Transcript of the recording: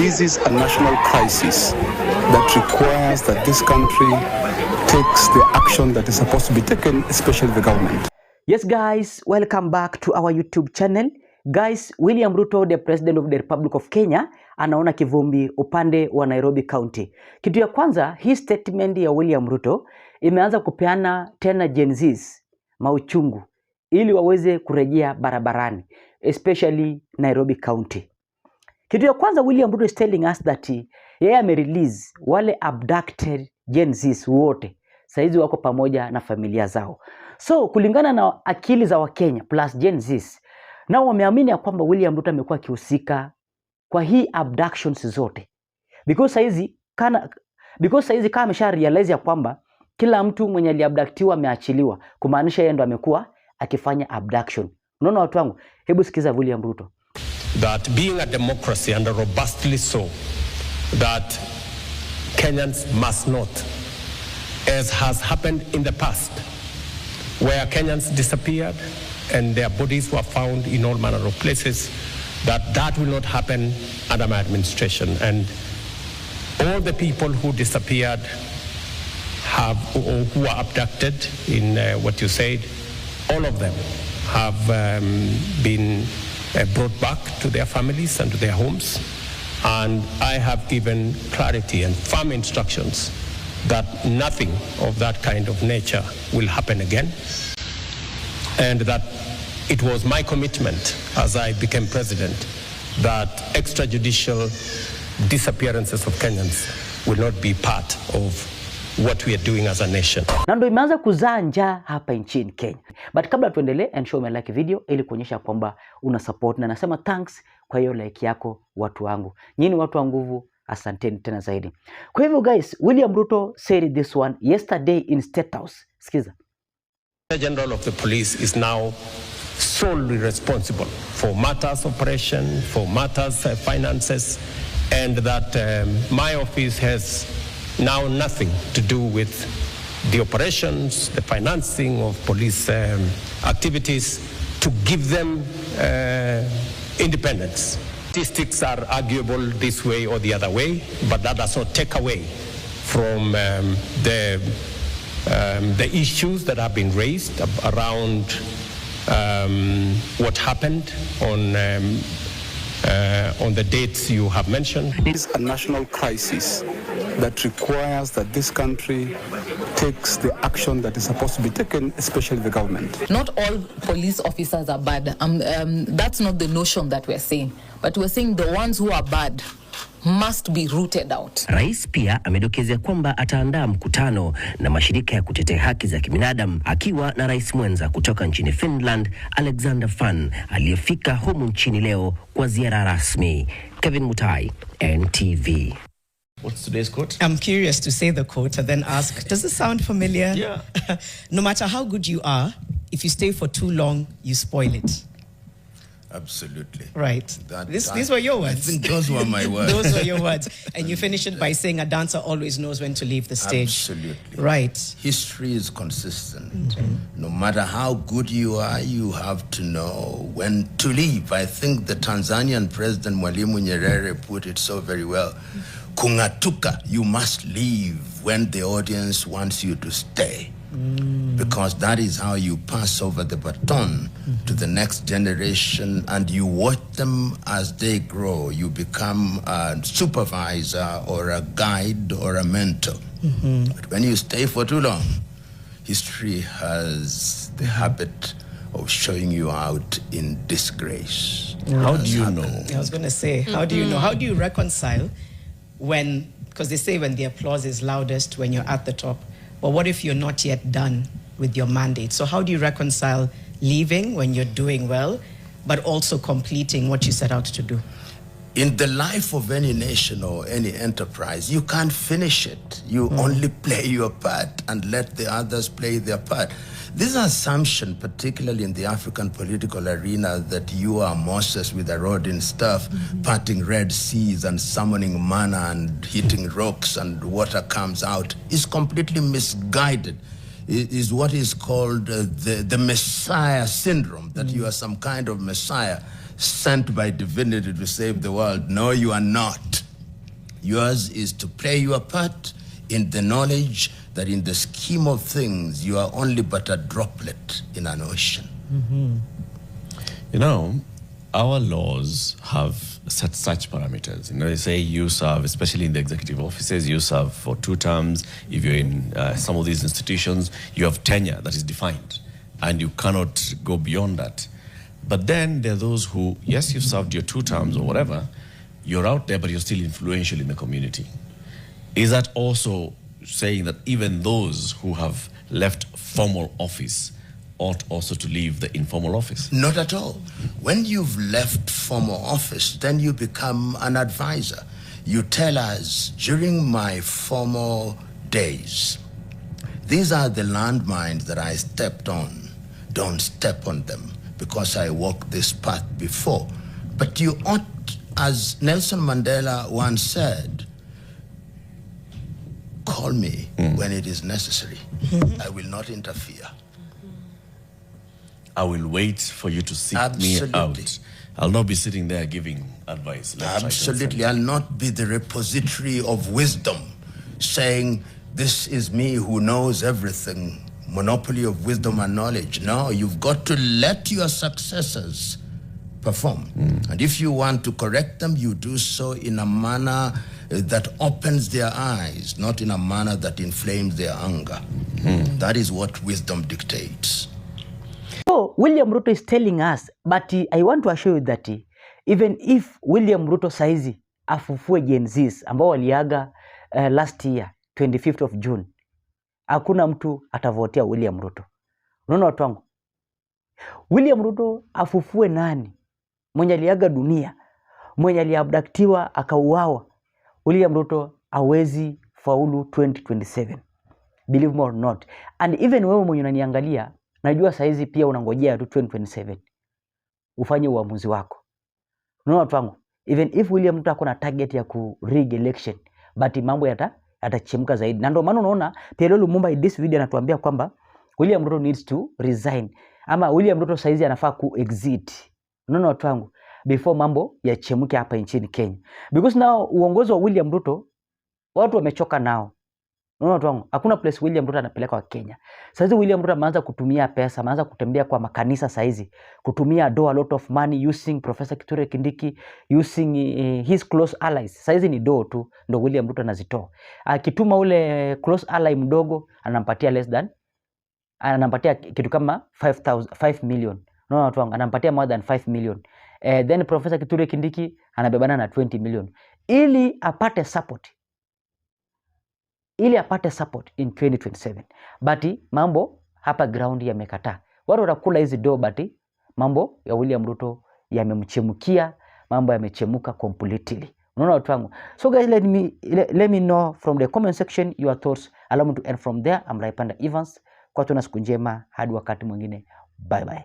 This is a national crisis that requires that this country takes the action that is supposed to be taken, especially the government. Yes guys, welcome back to our YouTube channel. Guys, William Ruto, the President of the Republic of Kenya, anaona kivumbi upande wa Nairobi County. Kitu ya kwanza, hii statement ya William Ruto imeanza kupeana tena Genzs mauchungu ili waweze kurejea barabarani, especially Nairobi County. Kitu ya kwanza, William Ruto is telling us that yeye amerelease wale abducted Genzs wote. Saizi wako pamoja na familia zao. So kulingana na akili za Wakenya plus Genzs, nao wameamini ya kwamba William Ruto amekuwa akihusika kwa hii abductions zote. Because saizi kama amesha realize ya kwamba kila mtu mwenye aliabductiwa ameachiliwa, kumaanisha yeye ndo amekuwa akifanya abduction. Unaona watu wangu, hebu sikiza William Ruto. That being a democracy and robustly so, that Kenyans must not, as has happened in the past, where Kenyans disappeared and their bodies were found in all manner of places, that will not happen under my administration. And all the people who disappeared or who were abducted in what you said, all of them have been brought back to their families and to their homes. And I have given clarity and firm instructions that nothing of that kind of nature will happen again. And that it was my commitment as I became president that extrajudicial disappearances of Kenyans will not be part of what we are doing as a nation. Na ndio imeanza kuzaa njaa hapa nchini Kenya. But kabla tuendelee, ensure ume like video ili kuonyesha kwamba una support, na nasema thanks kwa hiyo like yako watu wangu. Nyinyi watu wa nguvu, asanteni tena zaidi. Kwa hivyo guys, William Ruto said this one yesterday in State House. Sikiza. The General of the Police is now solely responsible for matters operation, for matters finances, and that my office has now nothing to do with the operations, the financing of police activities, to give them independence. Statistics are arguable this way or the other way, but that does not take away from the issues that have been raised around what happened on the dates you have mentioned. It is a national crisis that requires that this country takes the action that is supposed to be taken, especially the government. Not all police officers are bad. That's not the notion that we're saying. But we're saying the ones who are bad must be rooted out. Rais pia amedokezea kwamba ataandaa mkutano na mashirika ya kutetea haki za kibinadamu akiwa na rais mwenza kutoka nchini Finland, Alexander Van, aliyefika humu nchini leo kwa ziara rasmi. Kevin Mutai, NTV. What's today's quote? I'm curious to say the quote and then ask, does it sound familiar? Yeah. No matter how good you are, if you stay for too long, you spoil it. Absolutely. Right. These were your words. I think those were my words. Those were your words. And you finish it by saying a dancer always knows when to leave the stage. Absolutely. Right. History is consistent. No matter how good you are, you have to know when to leave. I think the Tanzanian president Mwalimu Nyerere put it so very well. Kungatuka, you must leave when the audience wants you to stay. Because that is how you pass over the baton to the next generation, and you watch them as they grow. You become a supervisor or a guide or a mentor. But when you stay for too long, history has the habit of showing you out in disgrace. How do you know? I was going to say, how do you know? How do you reconcile when, because they say when the applause is loudest, when you're at the top. But what if you're not yet done with your mandate? So how do you reconcile leaving when you're doing well, but also completing what you set out to do? In the life of any nation or any enterprise, you can't finish it. You only play your part and let the others play their part. This assumption, particularly in the African political arena, that you are Moses with a rod and staff, parting Red Seas and summoning manna and hitting rocks and water comes out, is completely misguided. It is what is called the Messiah syndrome, that you are some kind of Messiah sent by divinity to save the world. No, you are not. Yours is to play your part in the knowledge that in the scheme of things, you are only but a droplet in an ocean. You know, our laws have set such parameters. You know, they say you serve, especially in the executive offices, you serve for 2 terms. If you're in some of these institutions, you have tenure that is defined, and you cannot go beyond that. But then there are those who, yes, you've served your 2 terms or whatever, you're out there, but you're still influential in the community. Is that also saying that even those who have left formal office ought also to leave the informal office? Not at all. When you've left formal office, then you become an advisor. You tell us, during my formal days, these are the landmines that I stepped on. Don't step on them, because I walked this path before. But you ought, as Nelson Mandela once said, call me when it is necessary. I will not interfere. I will wait for you to seek Absolutely. me out. I'll not be sitting there giving advice. Absolutely. I'll not be the repository of wisdom, saying, this is me who knows everything, monopoly of wisdom and knowledge. No, you've got to let your successors perform. And if you want to correct them, you do so in a manner that opens their eyes, not in a manner that inflames their anger. That is what wisdom dictates. So William Ruto is telling us, but I want to assure you that even if William Ruto saizi afufue Genzs ambao waliaga last year 25th of June, hakuna mtu atavotea William Ruto. Unaona watu wangu? William Ruto afufue nani? Mwenye aliaga dunia, mwenye aliabductiwa akauawa. William Ruto hawezi faulu 2027. Believe me or not. And even wewe mwenye unaniangalia, najua saizi pia unangojea tu 2027. Ufanye uamuzi wako. Unaona watu wangu? Even if William Ruto ako na target ya ku rig election, but mambo yatachemka zaidi. Na ndio maana unaona Pierre Lumumba in this video anatuambia kwamba William Ruto needs to resign. Ama William Ruto saizi anafaa ku exit. Unaona watu wangu? Before mambo yachemke hapa nchini Kenya. Because now uongozi wa William Ruto watu wamechoka nao. Unaona watu wangu? Hakuna place William Ruto anapeleka wa Kenya. Saizi William Ruto ameanza kutumia pesa, ameanza kutembea kwa makanisa saizi, kutumia a lot of money using Professor Kithure Kindiki, using his close allies. Saizi ni do tu ndo William Ruto anazitoa. Akituma ule close ally mdogo anampatia less than, anampatia kitu kama 5 million. Unaona watu wangu? Anampatia more than 5 million. Then Professor Kithure Kindiki anabebana na 20 million. Ili apate support. In 2027. But mambo hapa ground yamekataa. Watu watakula hizi do, but mambo ya William Ruto yamemchemukia, mambo yamechemuka completely. Unaona watu wangu? So guys, let me know from the comment section your thoughts. Allow me to end from there. I'm Raipanda Evans. Kwa tuna siku njema hadi wakati mwingine. Bye bye.